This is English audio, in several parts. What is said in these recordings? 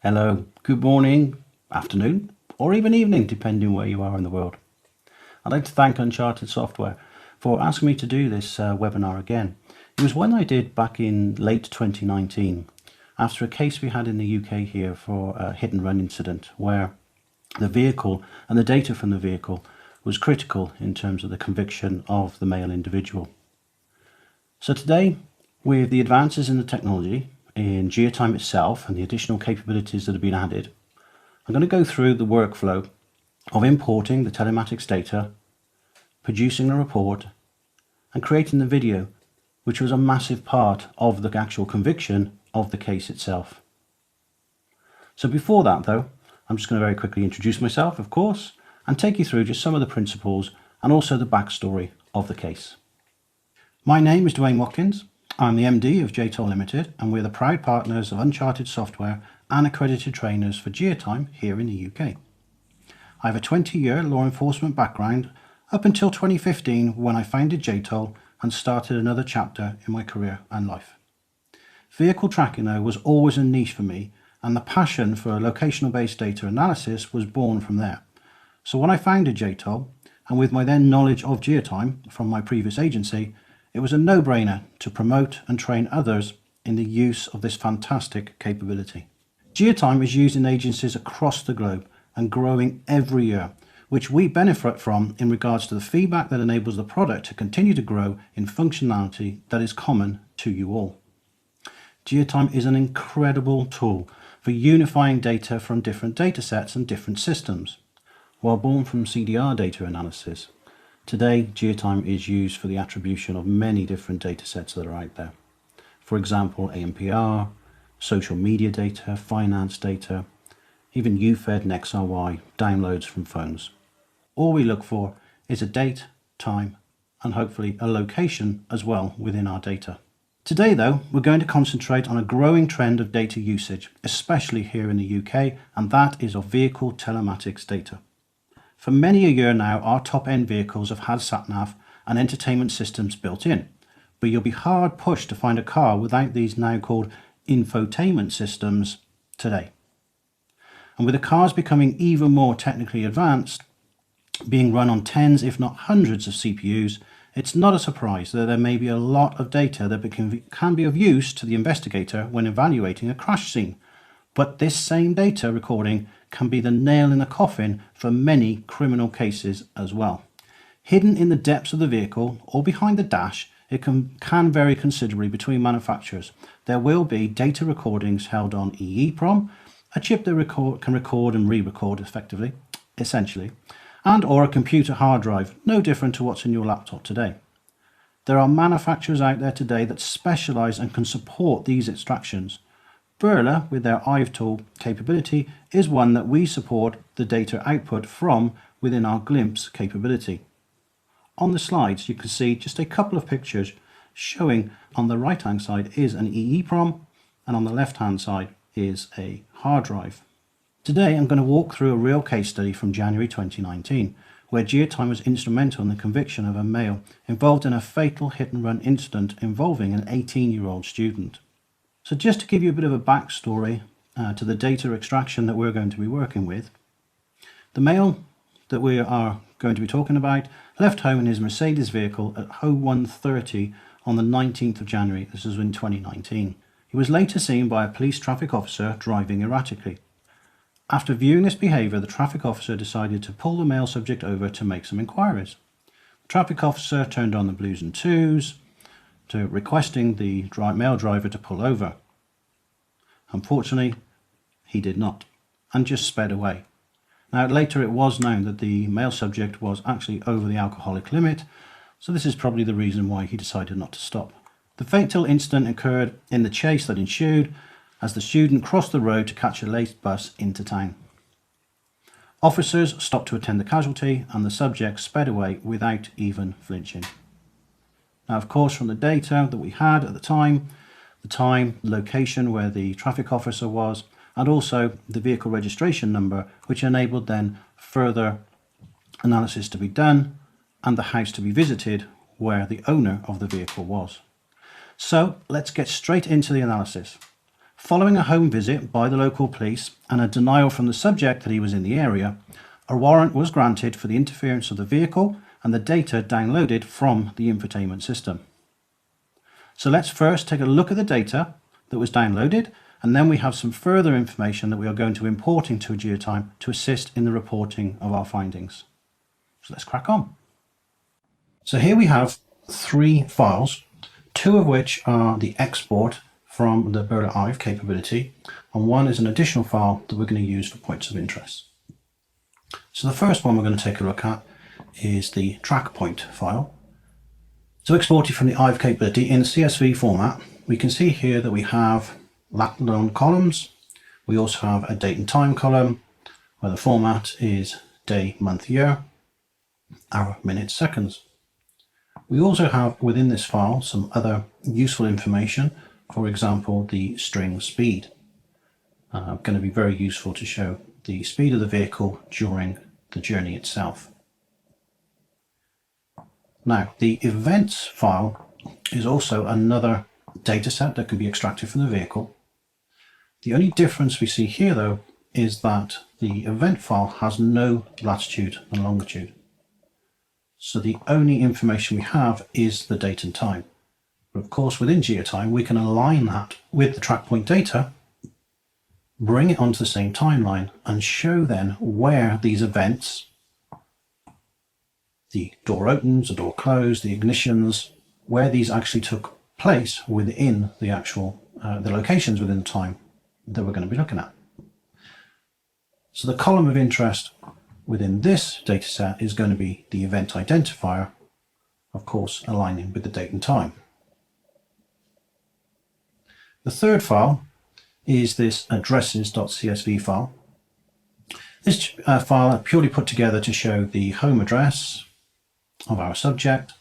Hello, good morning, afternoon, or even evening, depending where you are in the world. I'd like to thank Uncharted Software for asking me to do this webinar again. It was one I did back in late 2019 after a case we had in the UK here for a hit and run incident where the vehicle and the data from the vehicle was critical in terms of the conviction of the male individual. So today, with the advances in the technology, in GeoTime itself and the additional capabilities that have been added, I'm going to go through the workflow of importing the telematics data, producing a report, and creating the video, which was a massive part of the actual conviction of the case itself. So before that though, I'm just going to very quickly introduce myself, of course, and take you through just some of the principles and also the backstory of the case. My name is Dwayne Watkins. I'm the MD of GeoTime Limited, and we're the proud partners of Uncharted Software and accredited trainers for GeoTime here in the UK. I have a 20-year law enforcement background up until 2015 when I founded GeoTime and started another chapter in my career and life. Vehicle tracking though was always a niche for me, and the passion for locational-based data analysis was born from there. So when I founded GeoTime, and with my then knowledge of GeoTime from my previous agency, it was a no-brainer to promote and train others in the use of this fantastic capability. GeoTime is used in agencies across the globe and growing every year, which we benefit from in regards to the feedback that enables the product to continue to grow in functionality that is common to you all. GeoTime is an incredible tool for unifying data from different data sets and different systems. While born from CDR data analysis, today, GeoTime is used for the attribution of many different data sets that are out there. For example, ANPR, social media data, finance data, even UFED and XRY downloads from phones. All we look for is a date, time, and hopefully a location as well within our data. Today though, we're going to concentrate on a growing trend of data usage, especially here in the UK, and that is of vehicle telematics data. For many a year now, our top-end vehicles have had sat-nav and entertainment systems built in, but you'll be hard pushed to find a car without these now called infotainment systems today. And with the cars becoming even more technically advanced, being run on tens if not hundreds of CPUs, it's not a surprise that there may be a lot of data that can be of use to the investigator when evaluating a crash scene. But this same data recording can be the nail in the coffin for many criminal cases as well. Hidden in the depths of the vehicle or behind the dash, it can vary considerably between manufacturers. There will be data recordings held on EEPROM, a chip that can record and re-record essentially, and or a computer hard drive, no different to what's in your laptop today. There are manufacturers out there today that specialize and can support these extractions. Burla, with their IVE tool capability, is one that we support the data output from within our Glimpse capability. On the slides, you can see just a couple of pictures showing on the right-hand side is an EEPROM, and on the left-hand side is a hard drive. Today, I'm going to walk through a real case study from January 2019, where GeoTime was instrumental in the conviction of a male involved in a fatal hit-and-run incident involving an 18-year-old student. So just to give you a bit of a backstory to the data extraction that we're going to be working with, the male that we are going to be talking about left home in his Mercedes vehicle at 01:30 on the 19th of January. This was in 2019. He was later seen by a police traffic officer driving erratically. After viewing this behaviour, the traffic officer decided to pull the male subject over to make some inquiries. The traffic officer turned on the blues and twos, to requesting the male driver to pull over. Unfortunately, he did not, and just sped away. Now later it was known that the male subject was actually over the alcoholic limit, so this is probably the reason why he decided not to stop. The fatal incident occurred in the chase that ensued as the student crossed the road to catch a late bus into town. Officers stopped to attend the casualty, and the subject sped away without even flinching. Now, of course, from the data that we had at the time, location where the traffic officer was, and also the vehicle registration number, which enabled then further analysis to be done and the house to be visited where the owner of the vehicle was. So let's get straight into the analysis. Following a home visit by the local police and a denial from the subject that he was in the area, a warrant was granted for the interference of the vehicle and the data downloaded from the infotainment system. So let's first take a look at the data that was downloaded, and then we have some further information that we are going to import into GeoTime to assist in the reporting of our findings. So let's crack on. So here we have 3 files, 2 of which are the export from the Bird Eye capability, and 1 is an additional file that we're going to use for points of interest. So the first one we're going to take a look at is the track point file. So exported from the IVE capability in CSV format, we can see here that we have lat and long columns. We also have a date and time column where the format is day, month, year, hour, minutes, seconds. We also have within this file some other useful information, for example the string speed. Going to be very useful to show the speed of the vehicle during the journey itself. Now, the events file is also another data set that can be extracted from the vehicle. The only difference we see here, though, is that the event file has no latitude and longitude. So the only information we have is the date and time. But of course, within GeoTime, we can align that with the track point data, bring it onto the same timeline, and show then where these events, the door opens, the door closed, the ignitions, where these actually took place within the actual the locations within the time that we're going to be looking at. So the column of interest within this dataset is going to be the event identifier, of course aligning with the date and time. The third file is this addresses.csv file. This file purely put together to show the home address of our subject,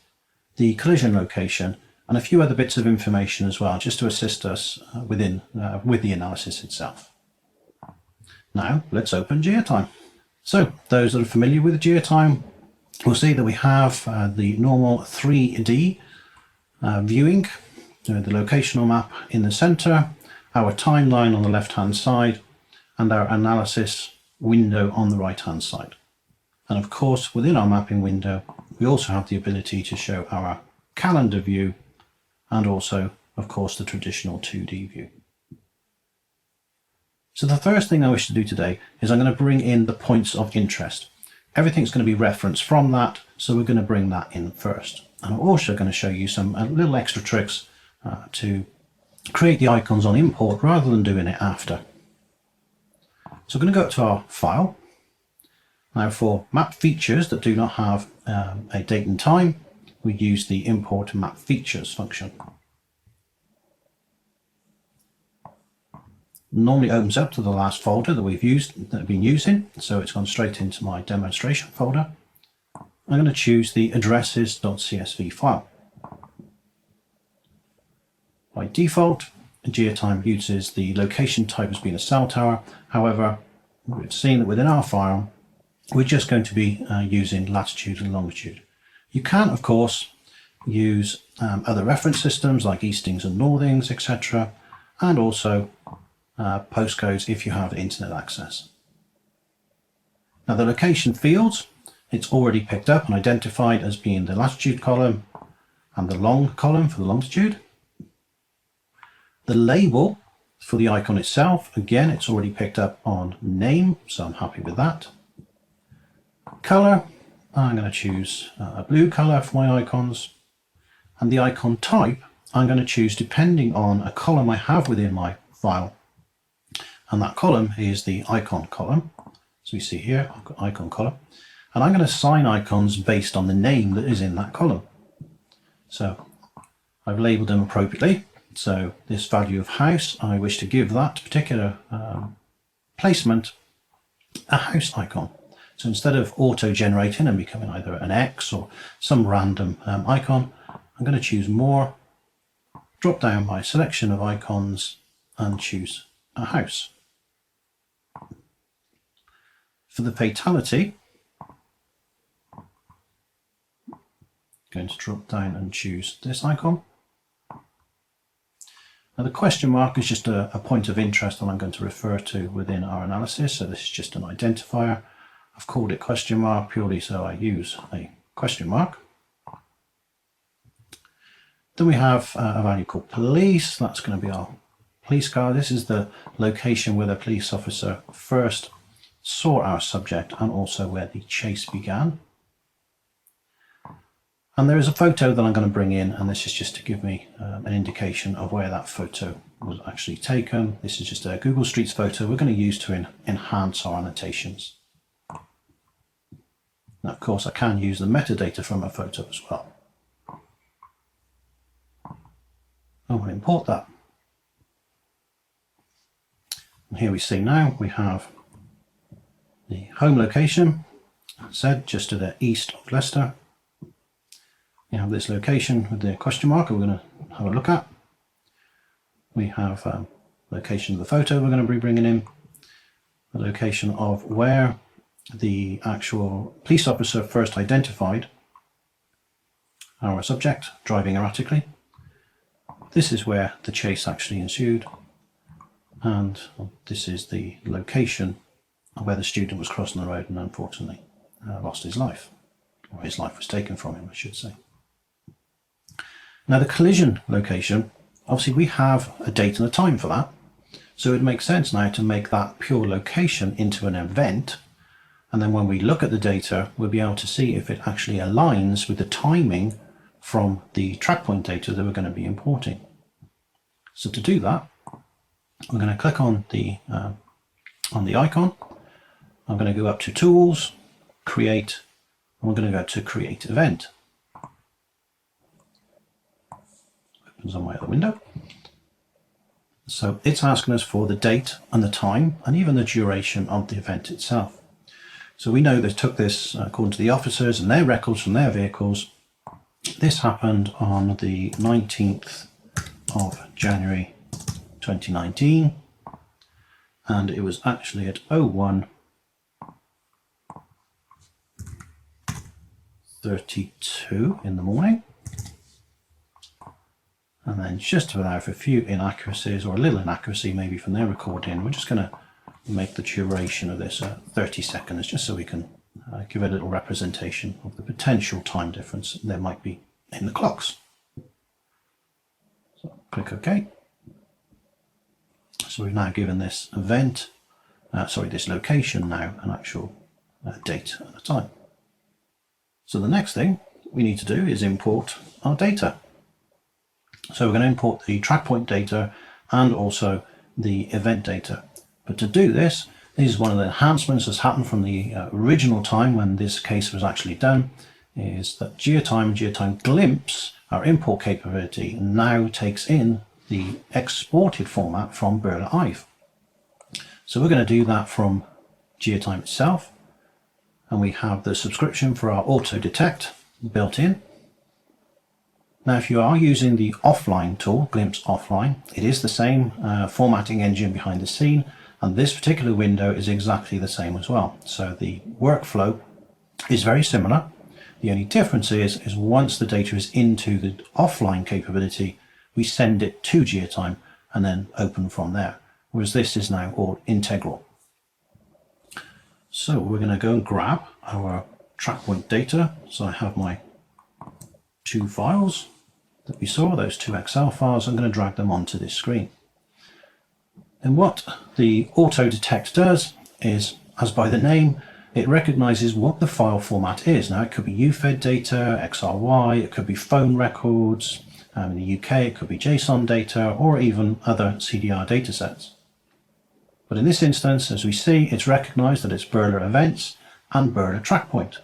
the collision location, and a few other bits of information as well, just to assist us with the analysis itself. Now let's open GeoTime. So those that are familiar with GeoTime will see that we have the normal 3D viewing, the locational map in the center, our timeline on the left hand side, and our analysis window on the right hand side. And of course, within our mapping window, we also have the ability to show our calendar view and also, of course, the traditional 2D view. So the first thing I wish to do today is I'm going to bring in the points of interest. Everything's going to be referenced from that, so we're going to bring that in first. And I'm also going to show you some little extra tricks to create the icons on import rather than doing it after. So we're going to go up to our file. Now for map features that do not have a date and time, we use the import map features function. Normally opens up to the last folder that I've been using, so it's gone straight into my demonstration folder. I'm going to choose the addresses.csv file. By default, GeoTime uses the location type as being a cell tower. However, we've seen that within our file, we're just going to be using latitude and longitude. You can, of course, use other reference systems like eastings and northings, etc., and also postcodes if you have internet access. Now the location fields, it's already picked up and identified as being the latitude column and the long column for the longitude. The label for the icon itself, again, it's already picked up on name, so I'm happy with that. Color, I'm going to choose a blue color for my icons. And the icon type, I'm going to choose depending on a column I have within my file. And that column is the icon column. So you see here, I've got icon column. And I'm going to assign icons based on the name that is in that column. So I've labeled them appropriately. So this value of house, I wish to give that particular placement a house icon. So instead of auto-generating and becoming either an X or some random icon, I'm going to choose more, drop down my selection of icons and choose a house. For the fatality, I'm going to drop down and choose this icon. Now the question mark is just a point of interest that I'm going to refer to within our analysis. So this is just an identifier. I've called it question mark purely so I use a question mark. Then we have a value called police. That's going to be our police car. This is the location where the police officer first saw our subject and also where the chase began. And there is a photo that I'm going to bring in, and this is just to give me an indication of where that photo was actually taken. This is just a Google Streets photo we're going to use to enhance our annotations. Now, of course, I can use the metadata from a photo as well. I'm going to import that. And here we see now we have the home location, as said, just to the east of Leicester. We have this location with the question mark we're going to have a look at. We have location of the photo we're going to be bringing in, the location of where the actual police officer first identified our subject driving erratically. This is where the chase actually ensued, and this is the location where the student was crossing the road and unfortunately lost his life, or his life was taken from him, I should say. Now the collision location, obviously we have a date and a time for that, so it makes sense now to make that pure location into an event, and then when we look at the data we'll be able to see if it actually aligns with the timing from the track point data that we're going to be importing. So to do that, I'm going to click on the icon. I'm going to go up to Tools, Create, and we're going to go to Create Event. Opens on my other window. So it's asking us for the date and the time and even the duration of the event itself. So we know they took this according to the officers and their records from their vehicles. This happened on the 19th of January 2019, and it was actually at 01:32 in the morning. And then just to allow for a few inaccuracies, or a little inaccuracy maybe from their recording, we're just going to make the duration of this 30 seconds, just so we can give a little representation of the potential time difference there might be in the clocks. So click OK. So we've now given this event, this location now an actual date and a time. So the next thing we need to do is import our data. So we're going to import the track point data and also the event data. But to do this, this is one of the enhancements that's happened from the original time when this case was actually done, is that GeoTime and GeoTime Glimpse, our import capability, now takes in the exported format from Burla Ive. So we're going to do that from GeoTime itself, and we have the subscription for our Autodetect built in. Now if you are using the offline tool, Glimpse Offline, it is the same formatting engine behind the scene, and this particular window is exactly the same as well. So the workflow is very similar. The only difference is once the data is into the offline capability, we send it to GeoTime and then open from there, whereas this is now all integral. So we're going to go and grab our track point data. So I have my two files that we saw, those two Excel files. I'm going to drag them onto this screen. And what the Autodetect does is, as by the name, it recognizes what the file format is. Now it could be UFED data, XRY, it could be phone records, in the UK it could be JSON data, or even other CDR datasets. But in this instance, as we see, it's recognized that it's Burla events and Burla track point.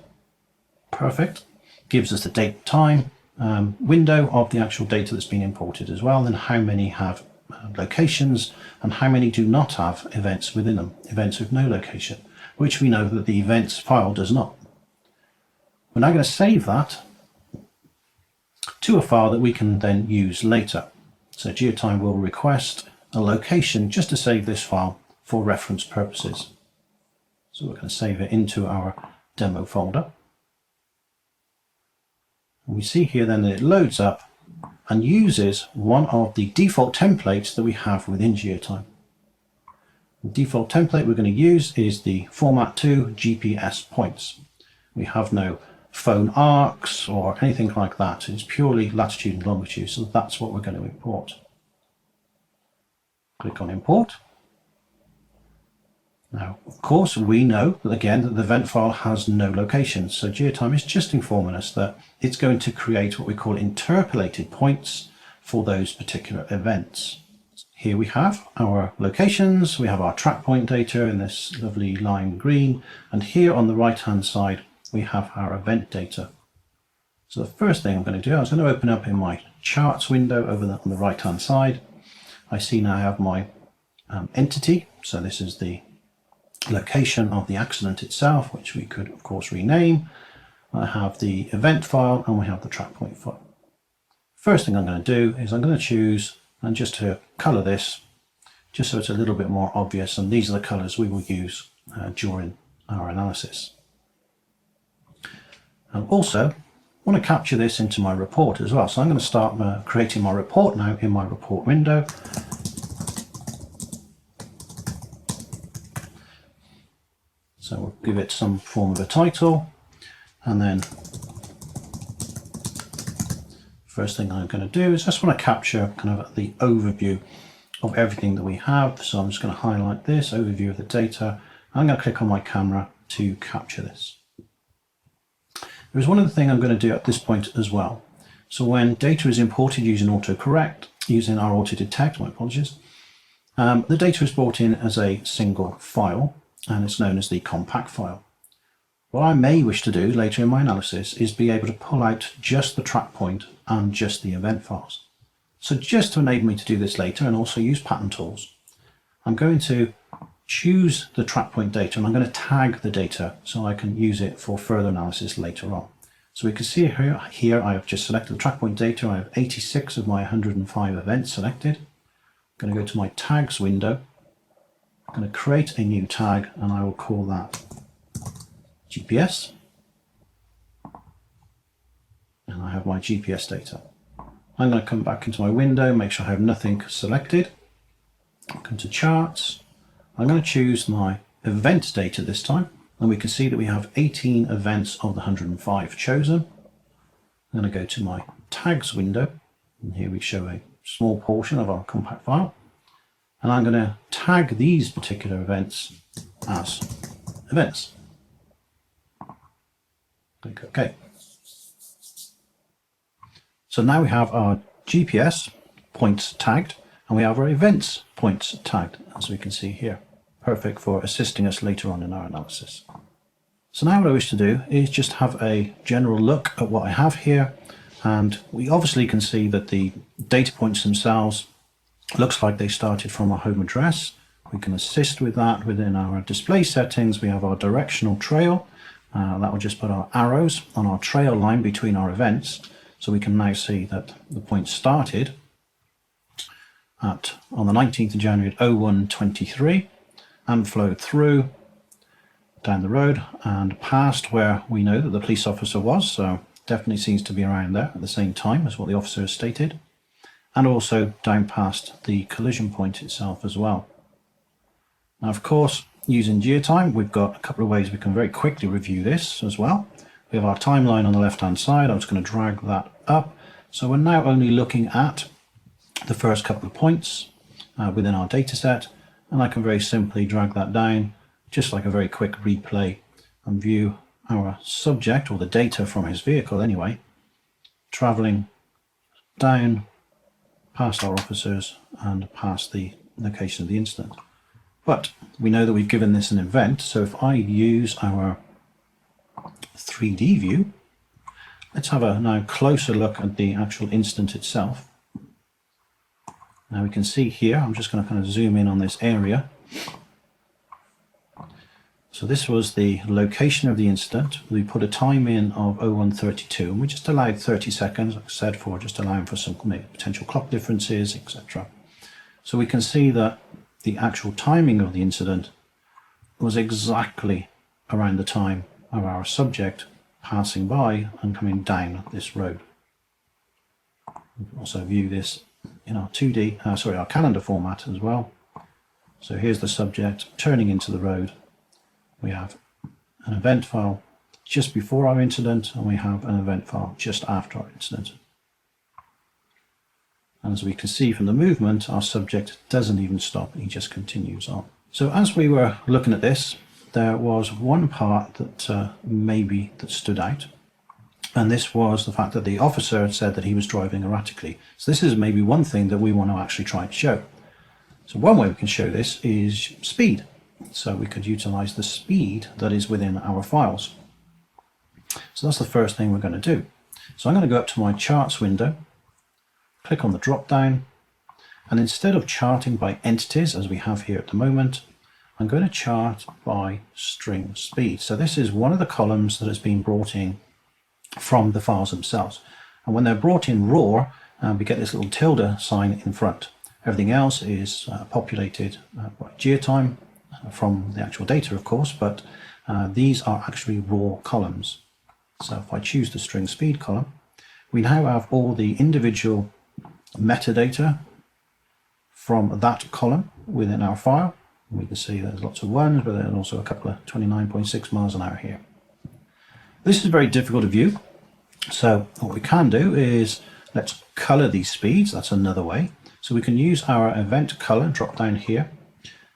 Perfect. Gives us the date, time, window of the actual data that's been imported as well, and how many have locations and how many do not have events within them, events with no location, which we know that the events file does not. We're now going to save that to a file that we can then use later. So GeoTime will request a location just to save this file for reference purposes. So we're going to save it into our demo folder. And we see here then that it loads up and uses one of the default templates that we have within GeoTime. The default template we're going to use is the format 2 GPS points. We have no phone arcs or anything like that. It's purely latitude and longitude, so that's what we're going to import. Click on import. Now, of course, we know that again that the event file has no location, so GeoTime is just informing us that it's going to create what we call interpolated points for those particular events. Here we have our locations, we have our track point data in this lovely lime green, and here on the right hand side we have our event data. So the first thing I'm going to do, I was going to open up in my charts window over there on the right hand side. I see now I have my entity, so this is the location of the accident itself, which we could of course rename. I have the event file and we have the track point file. First thing I'm going to do is I'm going to choose, and just to color this just so it's a little bit more obvious, and these are the colors we will use during our analysis. And also I want to capture this into my report as well, so I'm going to start creating my report now in my report window. So we'll give it some form of a title, and then first thing I'm going to do is just want to capture kind of the overview of everything that we have. So I'm just going to highlight this overview of the data. I'm going to click on my camera to capture this. There's one other thing I'm going to do at this point as well. So when data is imported using autocorrect, using our Autodetect, my apologies, the data is brought in as a single file, and it's known as the compact file. What I may wish to do later in my analysis is be able to pull out just the track point and just the event files. So just to enable me to do this later and also use pattern tools, I'm going to choose the track point data and I'm going to tag the data so I can use it for further analysis later on. So we can see here I have just selected the track point data. I have 86 of my 105 events selected. I'm going to go to my tags window. I'm going to create a new tag and I will call that GPS, and I have my GPS data. I'm going to come back into my window, make sure I have nothing selected. Come to charts. I'm going to choose my event data this time, and we can see that we have 18 events of the 105 chosen. I'm going to go to my tags window, and here we show a small portion of our compact file. And I'm going to tag these particular events as events. Click OK. So now we have our GPS points tagged, and we have our events points tagged, as we can see here. Perfect for assisting us later on in our analysis. So now what I wish to do is just have a general look at what I have here, and we obviously can see that the data points themselves looks like they started from our home address. We can assist with that within our display settings. We have our directional trail. That will just put our arrows on our trail line between our events. So we can now see that the point started on the 19th of January at 01:23 and flowed through down the road and past where we know that the police officer was. So definitely seems to be around there at the same time as what the officer has stated. And also down past the collision point itself as well. Now, of course, using GeoTime, we've got a couple of ways we can very quickly review this as well. We have our timeline on the left-hand side. I'm just going to drag that up. So we're now only looking at the first couple of points within our data set, and I can very simply drag that down, just like a very quick replay, and view our subject, or the data from his vehicle anyway, traveling down past our officers and past the location of the incident. But we know that we've given this an event, so if I use our 3D view, let's have a now closer look at the actual incident itself. Now we can see here, I'm just going to kind of zoom in on this area. So this was the location of the incident. We put a time in of 01:32, and we just allowed 30 seconds, like I said, for just allowing for some potential clock differences, etc. So we can see that the actual timing of the incident was exactly around the time of our subject passing by and coming down this road. We can also view this in our our calendar format as well. So here's the subject turning into the road. We have an event file just before our incident, and we have an event file just after our incident. And as we can see from the movement, our subject doesn't even stop, he just continues on. So as we were looking at this, there was one part that that stood out, and this was the fact that the officer had said that he was driving erratically. So this is maybe one thing that we want to actually try and show. So one way we can show this is speed. So we could utilize the speed that is within our files. So that's the first thing we're going to do. So I'm going to go up to my charts window, click on the drop down, and instead of charting by entities as we have here at the moment, I'm going to chart by string speed. So this is one of the columns that has been brought in from the files themselves. And when they're brought in raw, we get this little tilde sign in front. Everything else is populated by GeoTime from the actual data, of course, but these are actually raw columns. So if I choose the string speed column, we now have all the individual metadata from that column within our file. We can see there's lots of ones, but there's also a couple of 29.6 miles an hour here. This is very difficult to view. So what we can do is let's color these speeds. That's another way. So we can use our event color drop down here.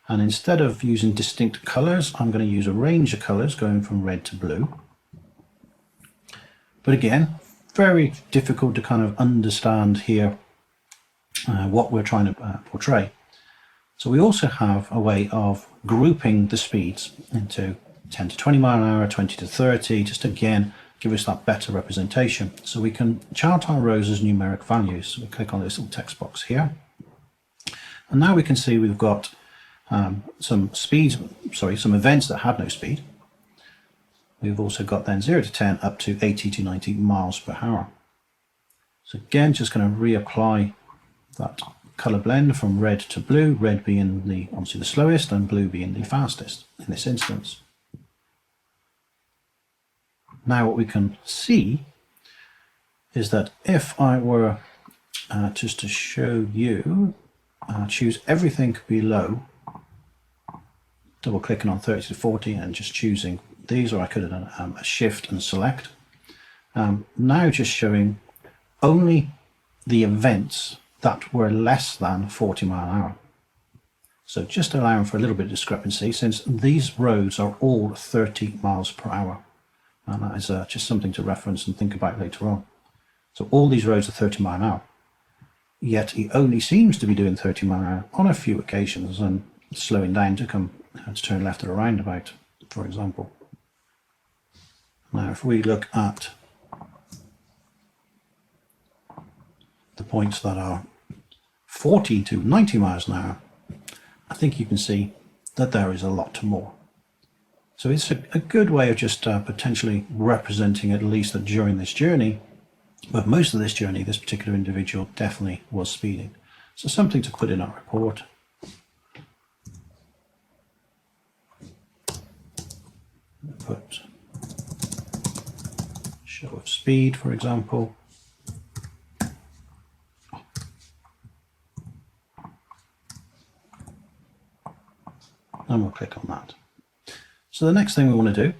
And instead of using distinct colors, I'm going to use a range of colors going from red to blue. But again, very difficult to kind of understand here what we're trying to portray. So we also have a way of grouping the speeds into 10 to 20 mile an hour, 20 to 30, just again, give us that better representation. So we can chart our rows as numeric values. So we click on this little text box here. And now we can see we've got some events that had no speed. We've also got then 0 to 10 up to 80 to 90 miles per hour. So again, just going to reapply that color blend from red to blue, red being obviously the slowest and blue being the fastest in this instance. Now what we can see is that if I were just to show you, choose everything below, double clicking on 30 to 40 and just choosing these, or I could have done a shift and select. Now just showing only the events that were less than 40 mile an hour. So just allowing for a little bit of discrepancy, since these roads are all 30 miles per hour. And that is just something to reference and think about later on. So all these roads are 30 mile an hour. Yet he only seems to be doing 30 mile an hour on a few occasions and slowing down to turn left at a roundabout, for example. Now if we look at the points that are 40 to 90 miles an hour, I think you can see that there is a lot more. So it's a good way of just potentially representing at least that during this journey, but most of this journey, this particular individual definitely was speeding. So something to put in our report. Put show of speed, for example. And we'll click on that. So the next thing we want to do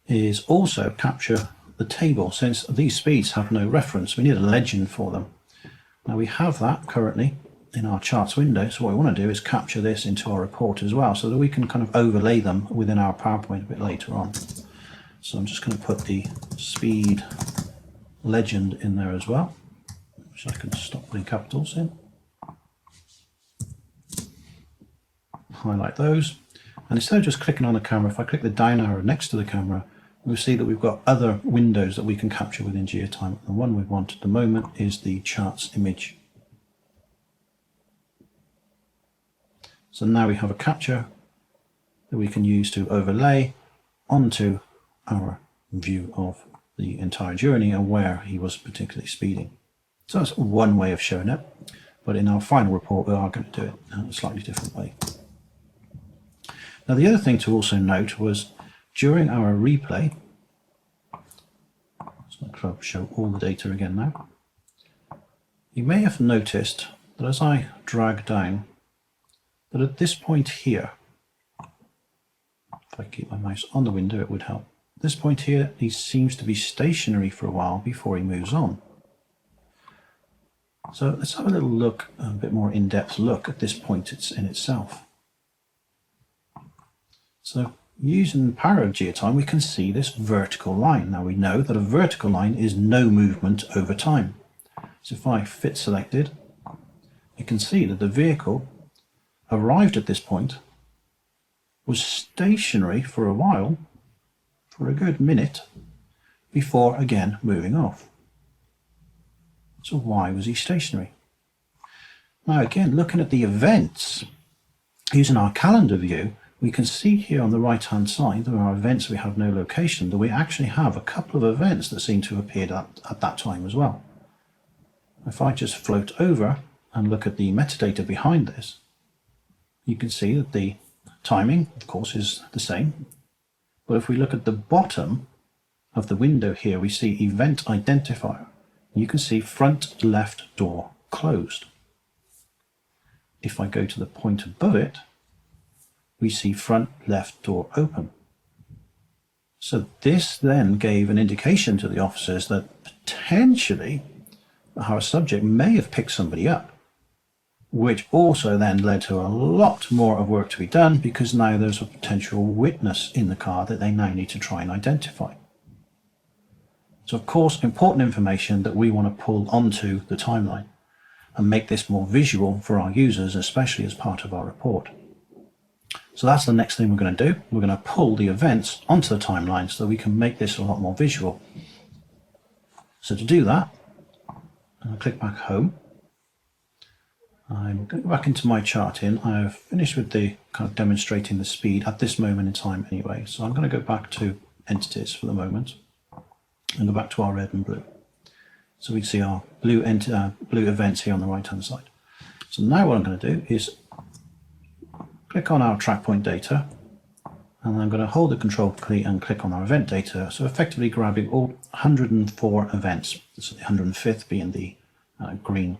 is also capture the table. Since these speeds have no reference, we need a legend for them. Now we have that currently in our charts window, so what we want to do is capture this into our report as well, so that we can kind of overlay them within our PowerPoint a bit later on. So I'm just going to put the speed legend in there as well, which I can stop putting capitals in. Highlight those, and instead of just clicking on the camera, if I click the down arrow next to the camera, we'll see that we've got other windows that we can capture within GeoTime. The one we want at the moment is the charts image. So now we have a capture that we can use to overlay onto our view of the entire journey and where he was particularly speeding. So that's one way of showing it, but in our final report we are going to do it in a slightly different way. Now the other thing to also note was during our replay, so I'll show all the data again now. You may have noticed that as I drag down, that at this point here, if I keep my mouse on the window, it would help. At this point here, he seems to be stationary for a while before he moves on. So let's have a little look, a bit more in-depth look at this point in itself. So using the power of GeoTime, we can see this vertical line. Now we know that a vertical line is no movement over time. So if I fit selected, you can see that the vehicle arrived at this point, was stationary for a while, for a good minute, before again moving off. So why was he stationary? Now again, looking at the events, using our calendar view, we can see here on the right hand side, there are events we have no location, that we actually have a couple of events that seem to have appeared at that time as well. If I just float over and look at the metadata behind this, you can see that the timing, of course, is the same. But if we look at the bottom of the window here, we see event identifier. You can see front left door closed. If I go to the point above it, we see front left door open. So this then gave an indication to the officers that potentially our subject may have picked somebody up, which also then led to a lot more of work to be done, because now there's a potential witness in the car that they now need to try and identify. So of course, important information that we want to pull onto the timeline and make this more visual for our users, especially as part of our report. So that's the next thing we're going to do. We're going to pull the events onto the timeline so that we can make this a lot more visual. So to do that, I'll click back home. I'm going to go back into my charting. I've finished with the kind of demonstrating the speed at this moment in time anyway. So I'm going to go back to entities for the moment and go back to our red and blue. So we can see our blue events here on the right hand side. So now what I'm going to do is click on our track point data, and I'm going to hold the control key and click on our event data. So effectively grabbing all 104 events. So the 105th being the green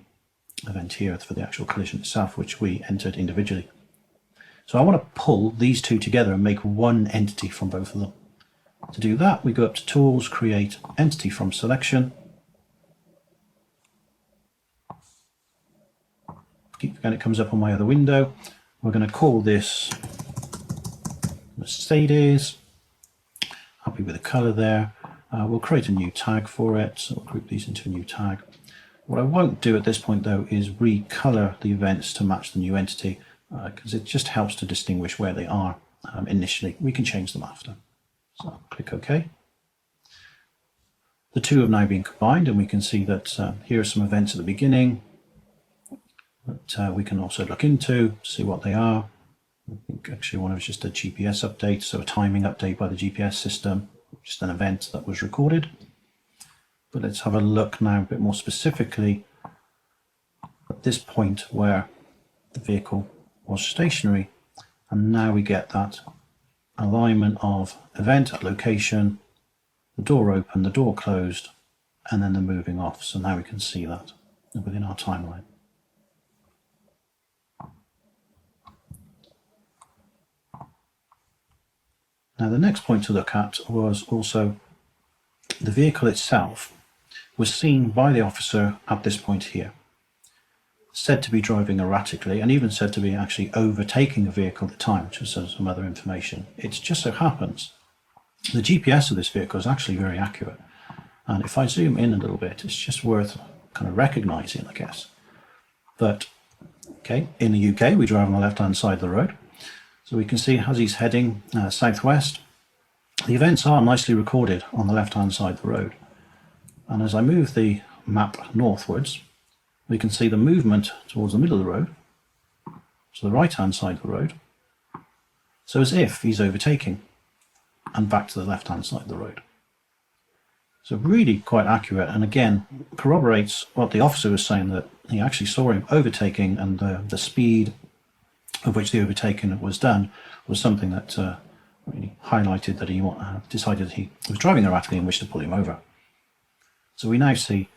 event here for the actual collision itself, which we entered individually. So I want to pull these two together and make one entity from both of them. To do that, we go up to Tools, Create Entity from Selection. Again, it comes up on my other window. We're going to call this Mercedes. Happy with the color there. We'll create a new tag for it. So we'll group these into a new tag. What I won't do at this point though is recolor the events to match the new entity, because it just helps to distinguish where they are initially. We can change them after. So I'll click OK. The two have now been combined, and we can see that here are some events at the beginning that we can also look into, see what they are. I think actually one of it's just a GPS update, so a timing update by the GPS system, just an event that was recorded. But let's have a look now a bit more specifically at this point where the vehicle was stationary, and now we get that alignment of event at location, the door open, the door closed, and then the moving off. So now we can see that within our timeline. Now the next point to look at was also the vehicle itself was seen by the officer at this point here, said to be driving erratically, and even said to be actually overtaking a vehicle at the time, which was some other information. It just so happens the GPS of this vehicle is actually very accurate, and if I zoom in a little bit, it's just worth kind of recognizing, I guess, that okay, in the UK we drive on the left hand side of the road, so we can see as he's heading southwest, the events are nicely recorded on the left hand side of the road. And as I move the map northwards, we can see the movement towards the middle of the road, to the right hand side of the road, so as if he's overtaking, and back to the left hand side of the road. So really quite accurate, and again corroborates what the officer was saying, that he actually saw him overtaking, and the speed of which the overtaking was done was something that really highlighted that he decided he was driving erratically and wished to pull him over. So we now see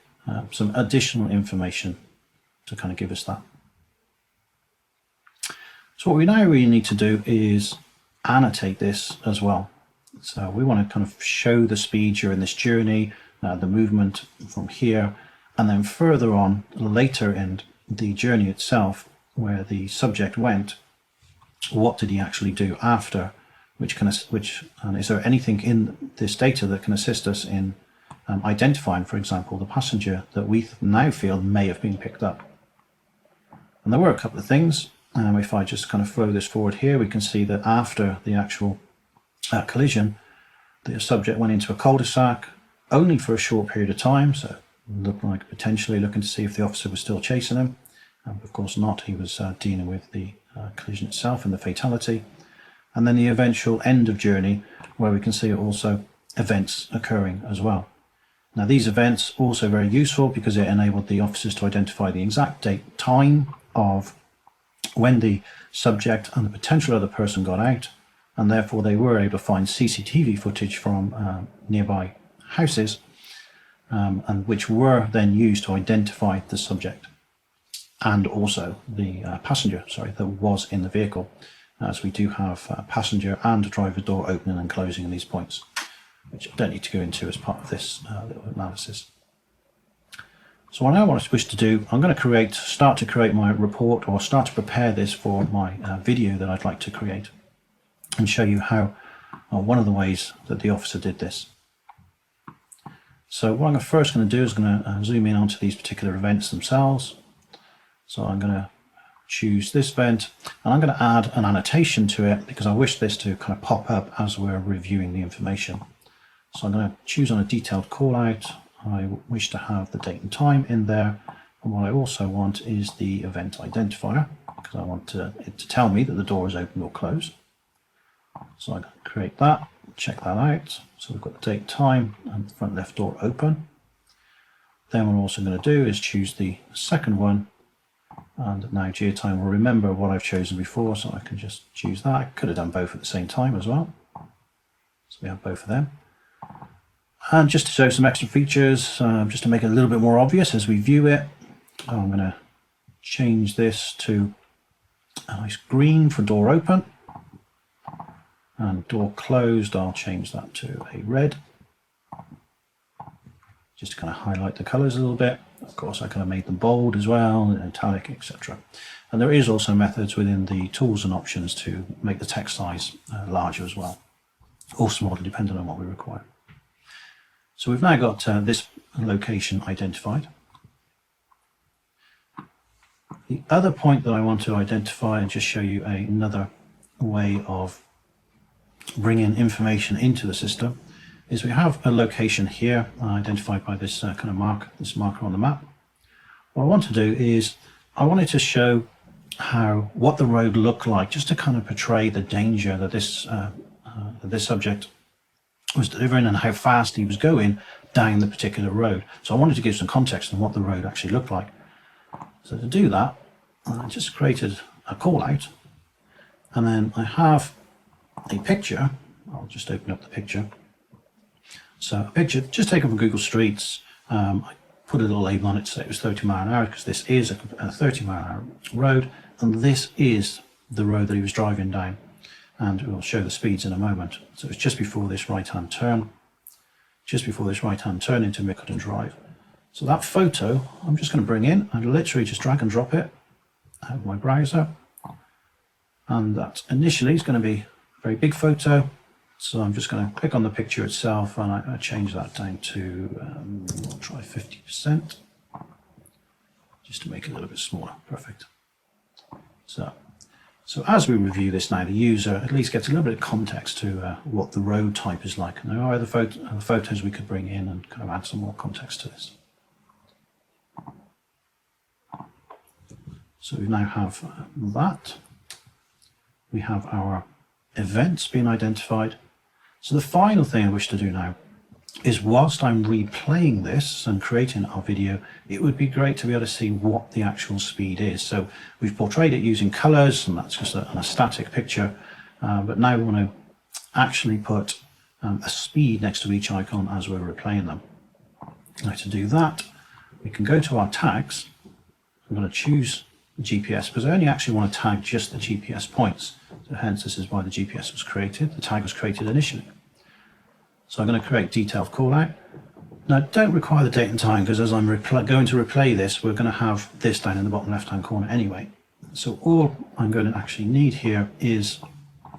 some additional information to kind of give us that. So what we now really need to do is annotate this as well. So we want to kind of show the speed during this journey, the movement from here, and then further on later in the journey itself, where the subject went, what did he actually do after, and is there anything in this data that can assist us in identifying, for example, the passenger that we now feel may have been picked up. And there were a couple of things. If I just kind of flow this forward here, we can see that after the actual collision, the subject went into a cul-de-sac only for a short period of time, so it looked like potentially looking to see if the officer was still chasing him. Of course not, he was dealing with the collision itself and the fatality. And then the eventual end of journey, where we can see also events occurring as well. Now these events also very useful because it enabled the officers to identify the exact date, time of when the subject and the potential other person got out, and therefore they were able to find CCTV footage from nearby houses, and which were then used to identify the subject and also the passenger, that was in the vehicle, as we do have passenger and driver door opening and closing in these points, which I don't need to go into as part of this little analysis. So what I now wish to do, I'm going to start to create my report, or start to prepare this for my video that I'd like to create, and show you how one of the ways that the officer did this. So what I'm first going to do is going to zoom in onto these particular events themselves. So I'm going to choose this event, and I'm going to add an annotation to it because I wish this to kind of pop up as we're reviewing the information. So I'm going to choose on a detailed call out. I wish to have the date and time in there, and what I also want is the event identifier, because I want it to tell me that the door is open or closed. So I'm going to create that, check that out. So we've got the date, time, and the front left door open. Then what we're also going to do is choose the second one, and now GeoTime will remember what I've chosen before, so I can just choose that. I could have done both at the same time as well. So we have both of them. And just to show some extra features, just to make it a little bit more obvious as we view it, I'm going to change this to a nice green for door open, and door closed, I'll change that to a red, just to kind of highlight the colors a little bit. Of course, I kind of made them bold as well, and italic, etc. And there is also methods within the tools and options to make the text size larger as well, or smaller, depending on what we require. So we've now got this location identified. The other point that I want to identify and just show you another way of bringing information into the system is we have a location here identified by this kind of this marker on the map. What I want to do is I wanted to show what the road looked like, just to kind of portray the danger that this subject was delivering and how fast he was going down the particular road. So I wanted to give some context on what the road actually looked like. So to do that, I just created a call out, and then I have a picture. I'll just open up the picture. So a picture just taken from Google Streets. I put a little label on it to say it was 30 miles an hour, because this is a 30 mile an hour road, and this is the road that he was driving down. And we'll show the speeds in a moment. So it's just before this right-hand turn, into Mickleden Drive. So that photo, I'm just going to bring in and literally just drag and drop it out of my browser. And that initially is going to be a very big photo. So I'm just going to click on the picture itself, and I change that down to, I'll try 50%, just to make it a little bit smaller. Perfect. So as we review this now, the user at least gets a little bit of context to what the road type is like. And there are other photos we could bring in and kind of add some more context to this. So we now have that. We have our events being identified. So the final thing I wish to do now is, whilst I'm replaying this and creating our video, it would be great to be able to see what the actual speed is. So we've portrayed it using colors, and that's just a static picture. But now we want to actually put a speed next to each icon as we're replaying them. Now to do that, we can go to our tags, I'm going to choose the GPS because I only actually want to tag just the GPS points. So hence this is why the GPS was created. The tag was created initially. So I'm going to create detailed callout. Now don't require the date and time because as I'm going to replay this, we're going to have this down in the bottom left hand corner anyway. So all I'm going to actually need here is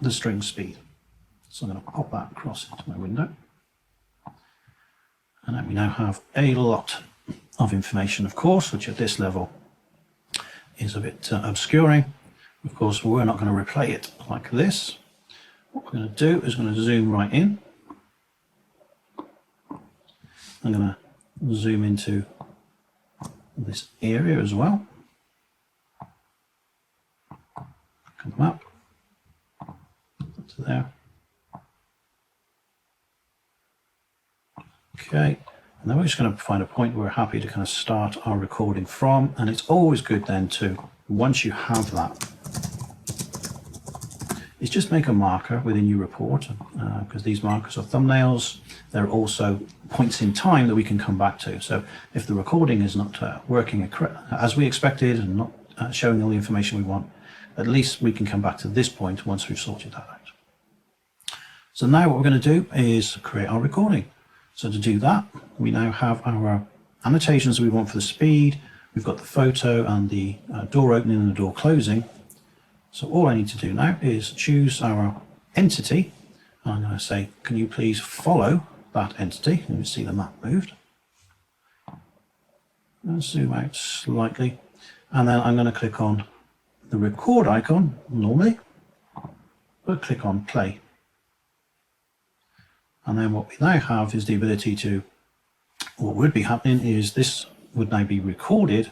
the string speed. So I'm going to pop that across into my window. And then we now have a lot of information, of course, which at this level is a bit obscuring. Of course, we're not going to replay it like this. What we're going to do is going to zoom right in. I'm going to zoom into this area as well. Come up to there. Okay, and then we're just going to find a point we're happy to kind of start our recording from, and it's always good then to, once you have that, is just make a marker within your report, because these markers are thumbnails. They're also points in time that we can come back to. So if the recording is not working as we expected and not showing all the information we want, at least we can come back to this point once we've sorted that out. So now what we're going to do is create our recording. So to do that, we now have our annotations we want for the speed. We've got the photo and the door opening and the door closing. So all I need to do now is choose our entity. I'm going to say, can you please follow that entity? And you see the map moved. I'll zoom out slightly. And then I'm going to click on the record icon normally, but click on play. And then what we now have is the ability to, what would be happening is this would now be recorded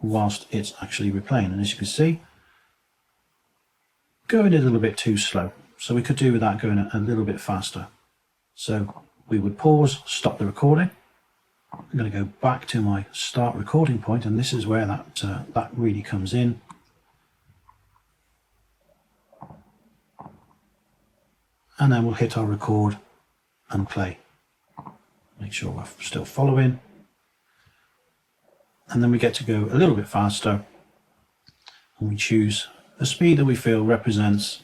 whilst it's actually replaying. And as you can see, going a little bit too slow. So we could do with that going a little bit faster. So we would pause, stop the recording. I'm going to go back to my start recording point, and this is where that really comes in. And then we'll hit our record and play. Make sure we're still following. And then we get to go a little bit faster, and we choose a speed that we feel represents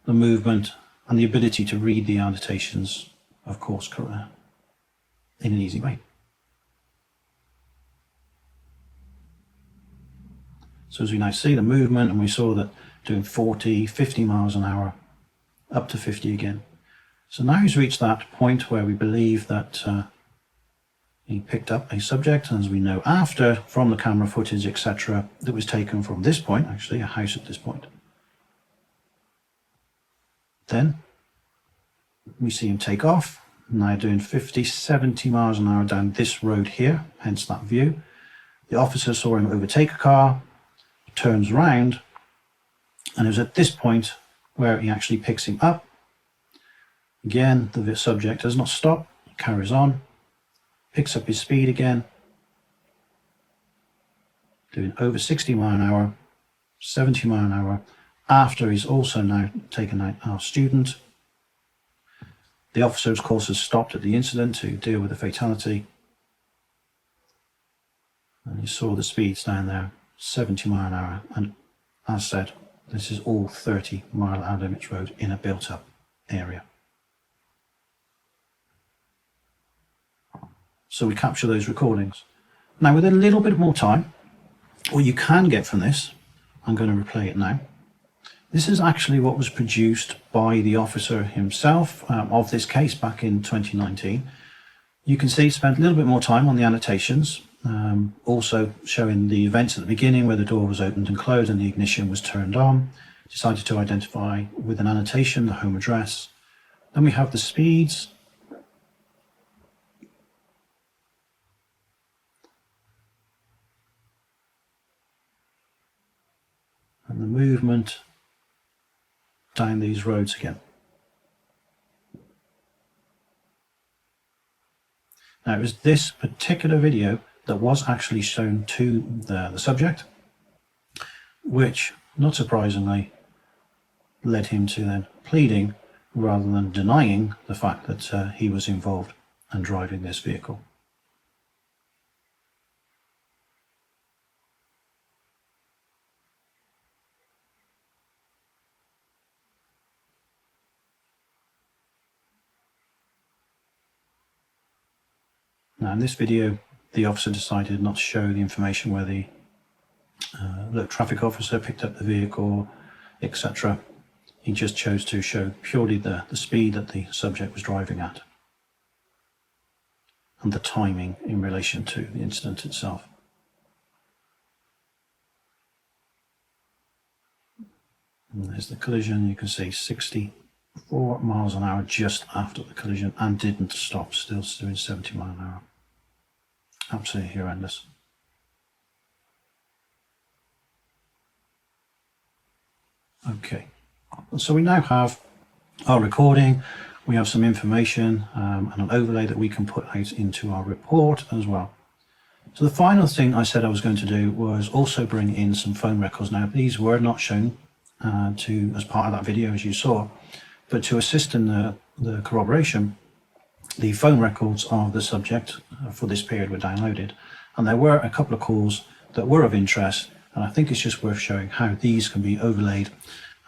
the movement and the ability to read the annotations, of course, in an easy way. So as we now see the movement, and we saw that doing 40, 50 miles an hour, up to 50 again. So now he's reached that point where we believe that he picked up a subject, and as we know after from the camera footage, etc., that was taken from this point, actually a house at this point. Then we see him take off, now doing 50, 70 miles an hour down this road here, hence that view. The officer saw him overtake a car, turns round, and it was at this point where he actually picks him up. Again, the subject does not stop, he carries on, picks up his speed again, doing over 60 mile an hour, 70 mile an hour, after he's also now taken out our student. The officer, of course, has stopped at the incident to deal with the fatality. And you saw the speeds down there, 70 mile an hour. And as said, this is all 30 mile hour limits road in a built up area. So we capture those recordings. Now with a little bit more time, what you can get from this, I'm going to replay it now. This is actually what was produced by the officer himself of this case back in 2019. You can see he spent a little bit more time on the annotations, also showing the events at the beginning where the door was opened and closed and the ignition was turned on. Decided to identify with an annotation the home address. Then we have the speeds. And the movement down these roads again. Now it was this particular video that was actually shown to the subject, which, not surprisingly, led him to then pleading rather than denying the fact that he was involved and driving this vehicle. Now in this video, the officer decided not to show the information where the traffic officer picked up the vehicle, etc. He just chose to show purely the speed that the subject was driving at and the timing in relation to the incident itself. And there's the collision. You can see 64 miles an hour just after the collision and didn't stop, still doing 70 miles an hour. Absolutely horrendous. Okay, so we now have our recording, we have some information and an overlay that we can put out into our report as well. So the final thing I said I was going to do was also bring in some phone records. Now these were not shown as part of that video as you saw, but to assist in the corroboration, the phone records of the subject for this period were downloaded, and there were a couple of calls that were of interest, and I think it's just worth showing how these can be overlaid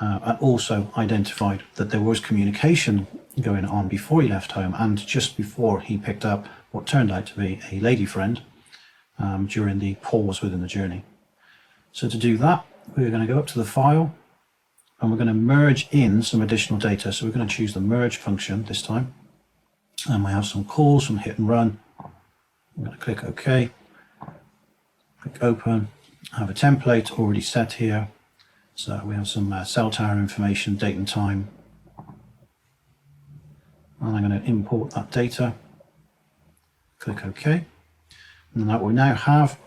and also identified that there was communication going on before he left home and just before he picked up what turned out to be a lady friend during the pause within the journey. So to do that, we're going to go up to the file and we're going to merge in some additional data. So we're going to choose the merge function this time, and we have some calls from hit and run. I'm going to click OK, click open. I have a template already set here. So we have some cell tower information, date and time, and I'm going to import that data. Click OK. And what we now have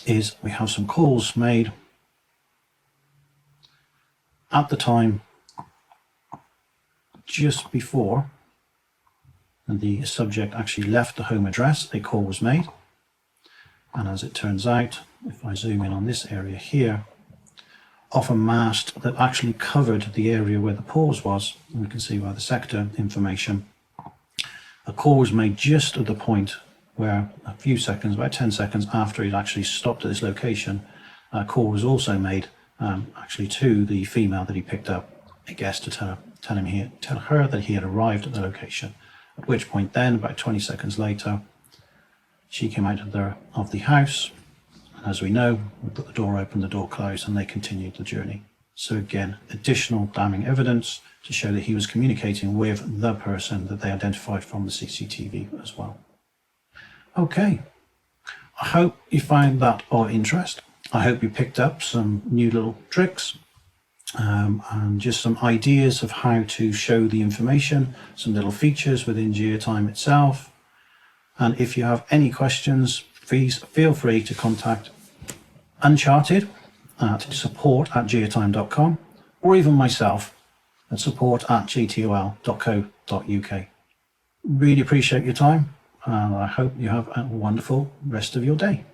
is we have some calls made at the time just before the subject actually left the home address. A call was made, and as it turns out, if I zoom in on this area here, off a mast that actually covered the area where the pause was, and we can see by the sector information, a call was made just at the point where a few seconds, about 10 seconds after he'd actually stopped at this location, a call was also made actually to the female that he picked up, I guess, to tell her that he had arrived at the location. At which point then, about 20 seconds later, she came out of the house. And as we know, we put the door open, the door closed, and they continued the journey. So again, additional damning evidence to show that he was communicating with the person that they identified from the CCTV as well. Okay, I hope you found that of interest. I hope you picked up some new little tricks and just some ideas of how to show the information, some little features within GeoTime itself. And if you have any questions, please feel free to contact Uncharted at support@geotime.com, or even myself at support@gtol.co.uk. Really appreciate your time, and I hope you have a wonderful rest of your day.